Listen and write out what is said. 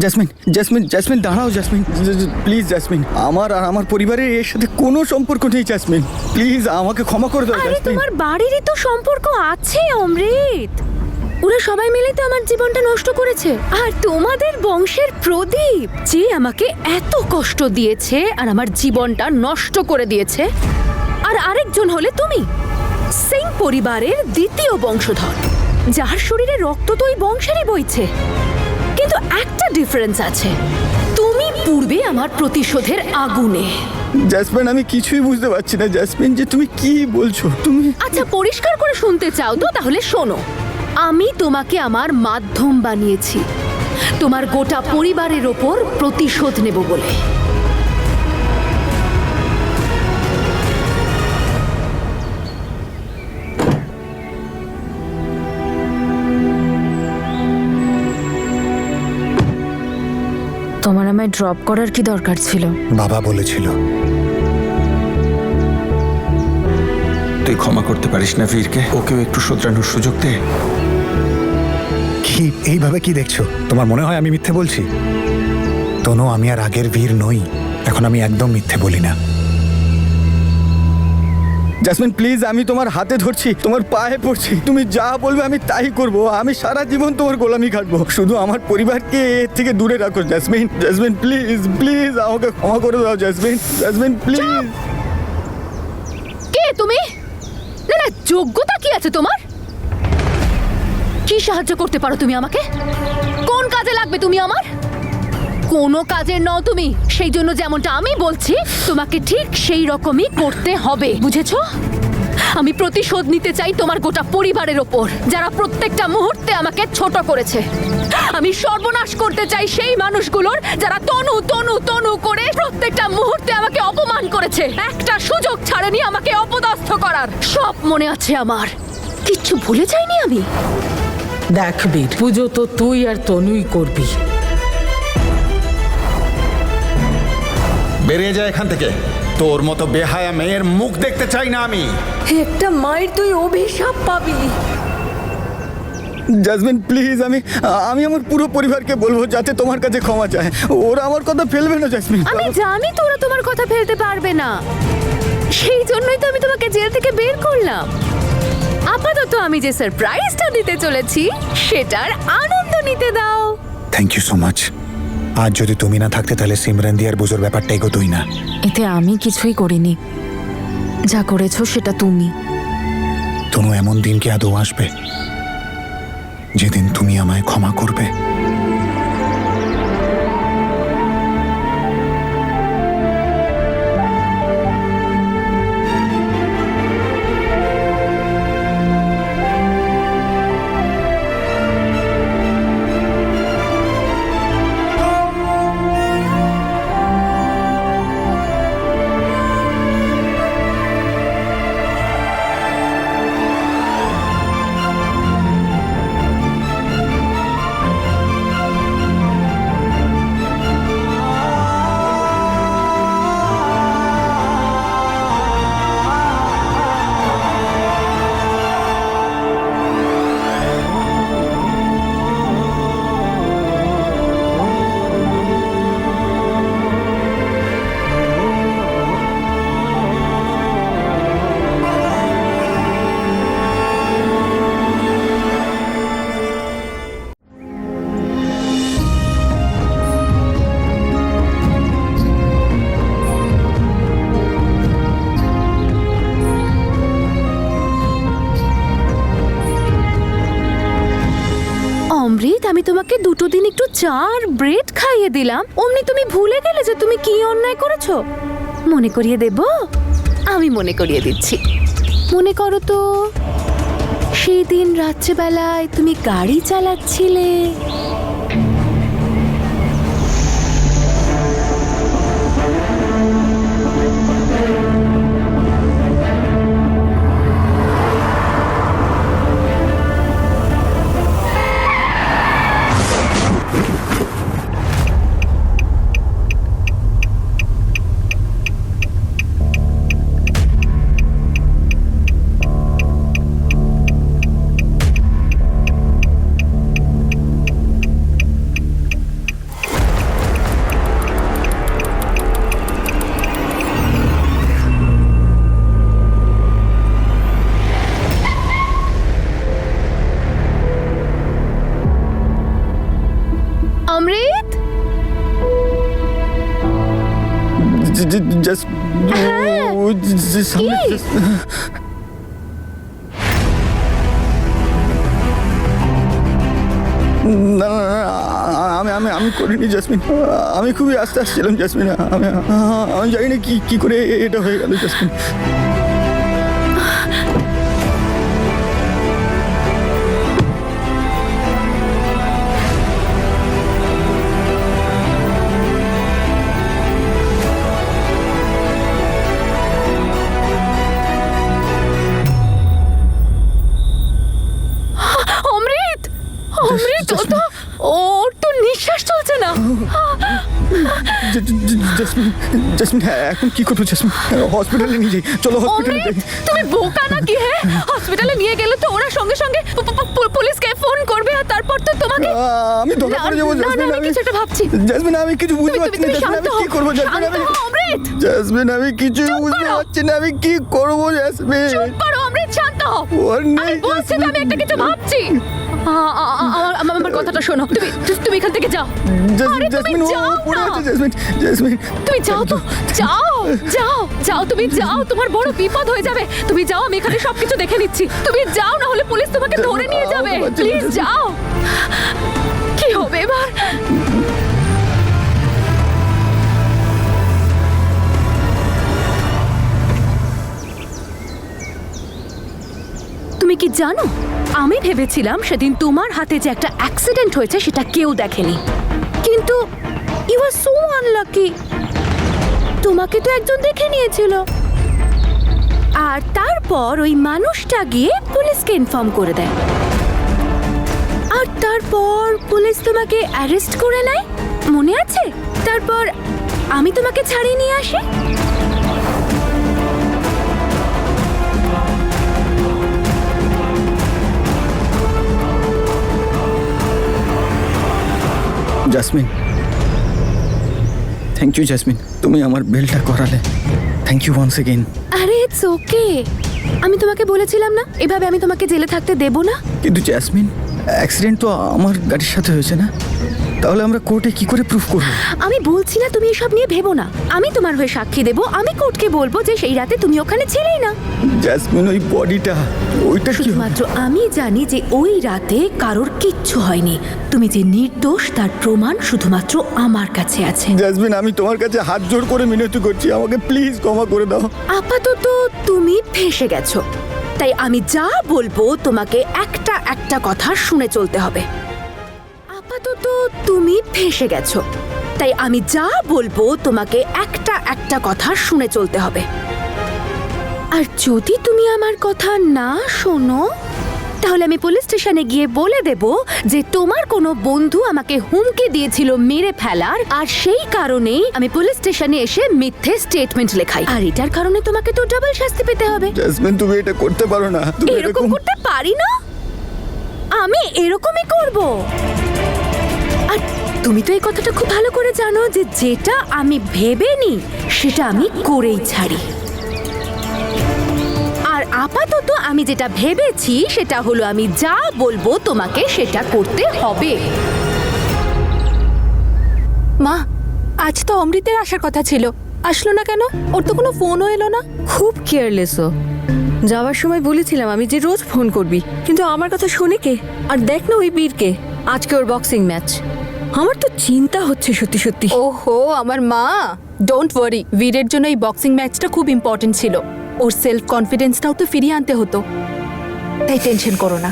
Jasmine jasmine jasmine দাঁড়াও jasmine, please jasmine, আমার আর আমার পরিবারের এর সাথে কোনো সম্পর্ক নেই জেসমিন, প্লিজ আমাকে ক্ষমা করে দাও আরে জেসমিন। তোমার বাড়িরই তো সম্পর্ক আছে অমৃত, ওরা সবাই মিলে তো আমার জীবনটা নষ্ট করেছে। আর তোমাদের বংশের প্রদীপ যে আমাকে এত কষ্ট দিয়েছে আর আমার জীবনটা নষ্ট করে দিয়েছে, আর আরেকজন হলে তুমি, সিং পরিবারের দ্বিতীয় বংশধর, যার শরীরে রক্ত তো ওই বংশেরই বইছে। কিন্তু একটা ডিফারেন্স আছে, তুমি পূর্বে আমার প্রতিশোধের আগুনে। জেসমিন আমি কিছুই বুঝতে পারছি না জেসমিন, যে তুমি কি বলছো তুমি। আচ্ছা পরিষ্কার করে শুনতে চাও তো, তাহলে শোনো। আমি তোমাকে আমার মাধ্যম বানিয়েছি তোমার গোটা পরিবারের ওপর প্রতিশোধ নেব বলে। তোমার আমায় ড্রপ করার কি দরকার ছিল? বাবা বলেছিল। তুই ক্ষমা করতে পারিস না বীরকে? ওকেও একটু শোধরানোর সুযোগ দে। কি এইভাবে কি দেখছো? তোমার মনে হয় আমি মিথ্যে বলছি? তনু, আমি আর আগের বীর নই, এখন আমি একদম মিথ্যে বলি না। জেসমিন প্লিজ, আমি তোমার হাতে ধরছি, তোমার পায়ে পড়ছি, তুমি যা বলবে আমি তাই করব। আমি সারা জীবন তোমার গোলামি খাটবো, শুধু আমার পরিবারকে এর থেকে দূরে রাখো জেসমিন। জেসমিন প্লিজ প্লিজ আমাকে ক্ষমা করে দাও জেসমিন, জেসমিন প্লিজ। কে তুমি? না না, যোগ্যতা কি আছে তোমার? কি সাহায্য করতে পারো তুমি আমাকে? কোন কাজে লাগবে তুমি আমার? কোনো কাজের নও তুমি, সেই জন্য যেমনটা আমি বলছি তোমাকে ঠিক সেই রকমই করতে হবে, বুঝেছো? আমি প্রতিশোধ নিতে চাই তোমার গোটা পরিবারের ওপর, যারা প্রত্যেকটা মুহূর্তে আমাকে ছোট করেছে। আমি সর্বনাশ করতে চাই সেই মানুষগুলোর যারা তনু তনু তনু করে প্রত্যেকটা মুহূর্তে আমাকে অপমান করেছে, একটা সুযোগ ছাড়েনি আমাকে অপদস্থ করার। সব মনে আছে আমার, কিচ্ছু ভুলে যাইনি আমি। দেখ বীর, পুজো তো তুই আর তনুই করবি। বেরিয়ে যা এখান থেকে, তোর মতো বেহায়া মেয়ের মুখ দেখতে চাই না আমি। একটা মায়ের তুই অভিশাপ পাবি। জেসমিন প্লিজ, আমি আমার পুরো পরিবারকে বলবো যাতে তোমার কাছে ক্ষমা চায়, ওরা আমার কথা ফেলবে না জেসমিন। আমি জানি তো ওরা তোমার কথা ফেলতে পারবে না, সেই জন্যই তো আমি তোমাকে জেল থেকে বের করলাম। আপাতত আমি যে সারপ্রাইজটা দিতে চলেছি সেটার আনন্দ নিতে দাও। Thank you so much. আজ যদি তুমি না থাকতে তাহলে সিমরান দি আর বুঝোর ব্যাপারটা এগোতোই না। এতে আমি কিছুই করিনি, যা করেছো সেটা তুমি। তনু, এমন দিন কি আদৌ আসবে যেদিন তুমি আমায় ক্ষমা করবে? অমৃত, আমি তোমাকে দুটো দিন একটু চা আর ব্রেড খাইয়ে দিলাম, অমনি তুমি ভুলে গেলে যে তুমি কি অন্যায় করেছো? মনে করিয়ে দেব? আমি মনে করিয়ে দিচ্ছি। মনে করো তো, সেই দিন রাত্রেবেলায় তুমি গাড়ি চালাচ্ছিলে, জাস্ট না না না, আমি করিনি জাসমিন, আমি খুবই আস্তে আসছিলাম জাসমিন, আমি জানি না কি করে এটা হয়ে গেল জাসমিন। অমৃত, অমৃত, ওর তো নিঃশ্বাস চলছে না। জাসমিন, জাসমিন, হ্যাঁ এখন কি করবো জাসমিন? হসপিটালে নিয়ে যাই, চলো হসপিটালে যাই। অমৃত, তুমি বোকা নাকি? হ্যাঁ, হসপিটালে নিয়ে গেলে তো ওরা সঙ্গে সঙ্গে পুলিশকে ফোন করবে, আর তারপর তো তোমাকে। আমি ধরা পড়ে যাবো না, না, জাসমিন, আমি আমি কিছু একটা ভাবছি। জাসমিন, আমি কিছু বুঝতে পারছি না জাসমিন, আমি কি করবো জাসমিন? আমি অমৃত, জাসমিন, আমি কিছু চুপ বুঝতে করো। পারছি না, আমি কি করবো জাসমিন? চুপ করো অমৃত, শান্ত হও। ওর আমি নেই বলছি তো, আমি একটা কিছু জাসমিন। ভাবছি। আমার কথাটা শোনো, তুমি এখান থেকে যাও। আরে তুমি জাসমিন, ও যাও পড়ে না। আছে জাসমিন, জাসমিন। তুমি যাও তো, যাও যাও যাও, তুমি যাও, তোমার বড় বিপদ হয়ে যাবে। তুমি যাও, আমি এখানে সবকিছু দেখে নিচ্ছি। তুমি যাও, না হলে পুলিশ তোমাকে ধরে নিয়ে যাবে। প্লিজ যাও। কি হবে এবার? তুমি কি জানো, আমি ভেবেছিলাম সেদিন তোমার হাতে যে একটা অ্যাক্সিডেন্ট হয়েছে সেটা কেউ দেখেনি, কিন্তু ইউ আর সো আনলাকি। তোমাকে তো একজন দেখে নিয়েছিল, আর তারপর ওই মানুষটা গিয়ে পুলিশকে ইনফর্ম করে দেয়, আর তারপর পুলিশ তোমাকে অ্যারেস্ট করে নেয়, মনে আছে? তারপর আমি তোমাকে ছাড়িয়ে নিয়ে আসি। জাসমিন, থ্যাংক ইউ জাসমিন, তুমি আমার বেলটা করালে। Thank you once again. আরে ইটস ওকে, আমি তোমাকে বলেছিলাম না এভাবে আমি তোমাকে জেলে থাকতে দেব না। কিন্তু জাসমিন, অ্যাক্সিডেন্ট তো আমার গাড়ির সাথে হয়েছে না? তাহলে আমরা কোর্টে কি করে প্রুফ করব? আমি বলছি না তুমি এসব নিয়ে ভেবো না, আমি তোমার হয়ে সাক্ষী দেব। আমি কোর্টকে বলবো যে সেই রাতে তুমি ওখানে ছিলেই না। জাসমিন, ওই বডিটা, ওইটা কি হবে? শুধুমাত্র আমি জানি যে ওই রাতে কারোর কিচ্ছু হয়নি। তুমি যে নির্দোষ তার প্রমাণ শুধুমাত্র আমার কাছে আছে। জাসমিন, আমি তোমার কাছে হাত জোড় করে মিনতি করছি, আমাকে প্লিজ ক্ষমা করে দাও। আপাতত তুমি ফেঁসে গেছো, তাই আমি যা বলবো তোমাকে একটা একটা কথা শুনে চলতে হবে। আপাতত তুমি ফেঁসে গেছো, তাই আমি যা বলবো তোমাকে একটা একটা কথা শুনে চলতে হবে। আর যদি তুমি আমার কথা না শোনো, তাহলে আমি পুলিশ স্টেশনে গিয়ে বলে দেব যে তোমার কোনো বন্ধু আমাকে হুমকি দিয়েছিল মেরে ফেলার, আর সেই কারণেই আমি পুলিশ স্টেশনে এসে মিথ্যে স্টেটমেন্ট লেখাই, আর এটার কারণে তোমাকে তো ডাবল শাস্তি পেতে হবে। জাসমিন, তুমি এটা করতে পারো না, তুমি এরকম করতে পারি না, আমি এরকমই করব। আর তুমি তো এই কথাটা খুব ভালো করে জানো যে যেটা আমি ভেবে নিই সেটা আমি করেই ছাড়ি। আর আপাতত আমি যেটা ভেবেছি সেটা হলো আমি যা বলবো তোমাকে সেটা করতে হবে। মা, আজ তো অমৃতের আসার কথা ছিল, আসলো না কেন? ওর তো কোনো ফোনও এলো না। খুব কেয়ারলেস ও। যাওয়ার সময় বলেছিলাম আমি যে রোজ ফোন করবি, কিন্তু আমার কথা শুনে কে? আর দেখ না ওই বীরকে, আজকে ওর বক্সিং ম্যাচ। আমার তো চিন্তা হচ্ছে সত্যি সত্যি। ওহো আমার মা, ডোন্ট ওয়ারি, বীরের জন্য এই বক্সিং ম্যাচটা খুব ইম্পর্টেন্ট ছিল। ওর সেলফ কনফিডেন্সটাও তো ফিরিয়ে আনতে হতো, তাই টেনশন করো না।